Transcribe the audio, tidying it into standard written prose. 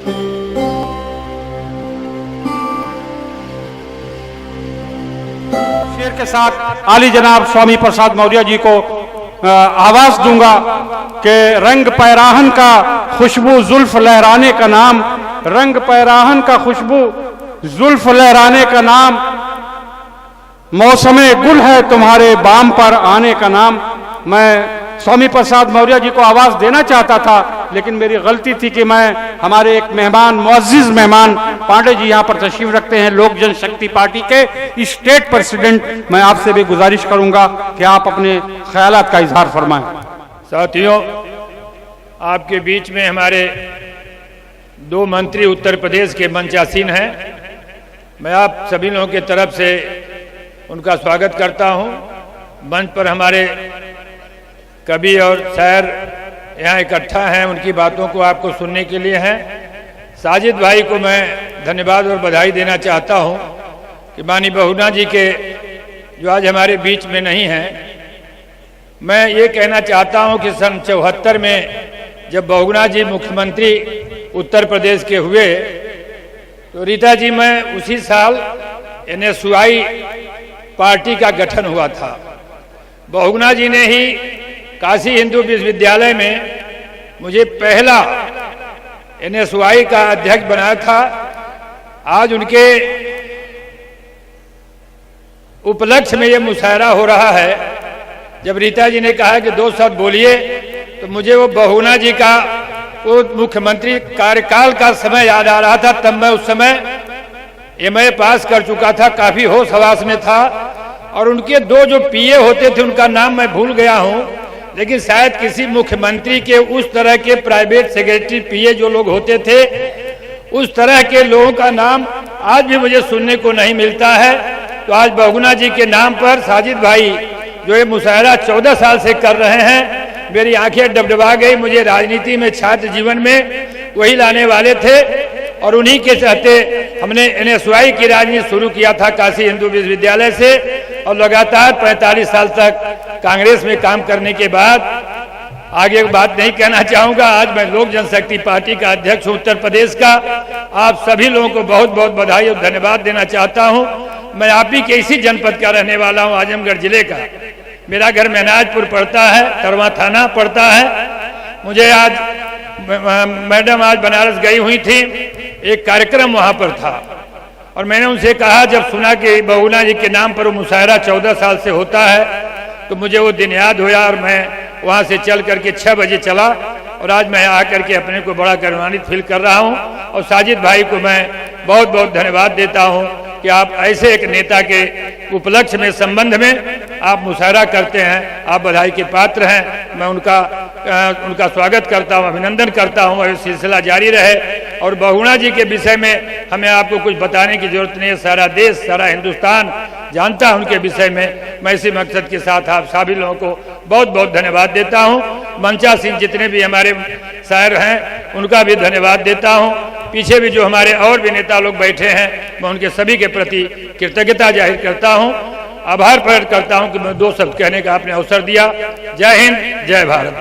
शेर के साथ आली जनाब स्वामी प्रसाद मौर्य जी को आवाज दूंगा कि रंग पैराहन का खुशबू जुल्फ लहराने का नाम, रंग पैराहन का खुशबू जुल्फ लहराने का नाम, मौसमे गुल है तुम्हारे बाम पर आने का नाम। मैं स्वामी प्रसाद मौर्य जी को आवाज देना चाहता था, लेकिन मेरी गलती थी कि मैं हमारे एक मेहमान, मुअज्जिज मेहमान पांडे जी यहाँ पर तशरीफ रखते हैं, लोक जनशक्ति पार्टी के स्टेट प्रेसिडेंट। मैं आपसे भी गुजारिश करूंगा कि आप अपने ख्यालात का इजहार फरमाएं। साथियों, आपके बीच में हमारे दो मंत्री उत्तर प्रदेश के मंचासीन हैं। मैं आप सभी लोगों की तरफ से उनका स्वागत करता हूं। मंच पर हमारे कवि और शायर यहाँ इकट्ठा हैं, उनकी बातों को आपको सुनने के लिए हैं। साजिद भाई को मैं धन्यवाद और बधाई देना चाहता हूँ कि माननीय बहुगुणा जी के जो आज हमारे बीच में नहीं हैं। मैं ये कहना चाहता हूँ कि सन 74 में जब बहुगुणा जी मुख्यमंत्री उत्तर प्रदेश के हुए तो रीता जी में उसी साल NSY पार्टी का गठन हुआ था। बहुगुणा जी ने ही काशी हिंदू विश्वविद्यालय में मुझे पहला NSY का अध्यक्ष बनाया था। आज उनके उपलक्ष्य में ये मुशायरा हो रहा है। जब रीता जी ने कहा कि 2 शब्द बोलिए, तो मुझे वो बहुगुणा जी का वो मुख्यमंत्री कार्यकाल का समय याद आ रहा था। तब मैं उस समय MA पास कर चुका था, काफी होश हवास में था, और उनके 2 जो PA होते थे उनका नाम मैं भूल गया हूं, लेकिन शायद किसी मुख्यमंत्री के उस तरह के प्राइवेट सेक्रेटरी PA जो लोग होते थे, उस तरह के लोगों का नाम आज भी मुझे सुनने को नहीं मिलता है। तो आज बहुगुणा जी के नाम पर साजिद भाई जो ये मुशायरा 14 साल से कर रहे हैं, मेरी आंखें डबडबा गई। मुझे राजनीति में, छात्र जीवन में वही लाने वाले थे, और उन्हीं के चलते हमने NSY की राजनीति शुरू किया था काशी हिंदू विश्वविद्यालय से, और लगातार 45 साल तक कांग्रेस में काम करने के बाद आगे बात नहीं कहना चाहूंगा। आज मैं लोक जनशक्ति पार्टी का अध्यक्ष हूं उत्तर प्रदेश का। आप सभी लोगों को बहुत बहुत बधाई और धन्यवाद देना चाहता हूं। मैं आप ही के इसी जनपद का रहने वाला हूं, आजमगढ़ जिले का। मेरा घर महनाजपुर पड़ता है, तरवा थाना पड़ता है। मुझे आज मैडम आज बनारस गई हुई थी, एक कार्यक्रम वहां पर था, और मैंने उनसे कहा, जब सुना कि बहुगुणा जी के नाम पर वो मुशायरा 14 साल से होता है, तो मुझे वो दिन याद हुआ, और मैं वहां से चल करके 6 बजे चला, और आज मैं आकर के अपने को बड़ा गौरवान्वित फील कर रहा हूं। और साजिद भाई को मैं बहुत बहुत धन्यवाद देता हूं कि आप ऐसे एक नेता के उपलक्ष्य में, संबंध में आप मुशायरा करते हैं। आप बधाई के पात्र हैं। मैं उनका स्वागत करता हूं, अभिनंदन करता हूं, और ये सिलसिला जारी रहे। और बहुगुणा जी के विषय में हमें आपको कुछ बताने की जरूरत नहीं है, सारा देश, सारा हिंदुस्तान जानता है उनके विषय में। मैं इसी मकसद के साथ आप सभी लोगों को बहुत बहुत धन्यवाद देता हूं। मंचा सिंह जितने भी हमारे शायर हैं उनका भी धन्यवाद देता हूं। पीछे भी जो हमारे और भी नेता लोग बैठे हैं, मैं उनके सभी के प्रति कृतज्ञता जाहिर करता हूं, आभार प्रकट करता हूं कि मैं 2 शब्द कहने का आपने अवसर दिया। जय हिंद, जय भारत।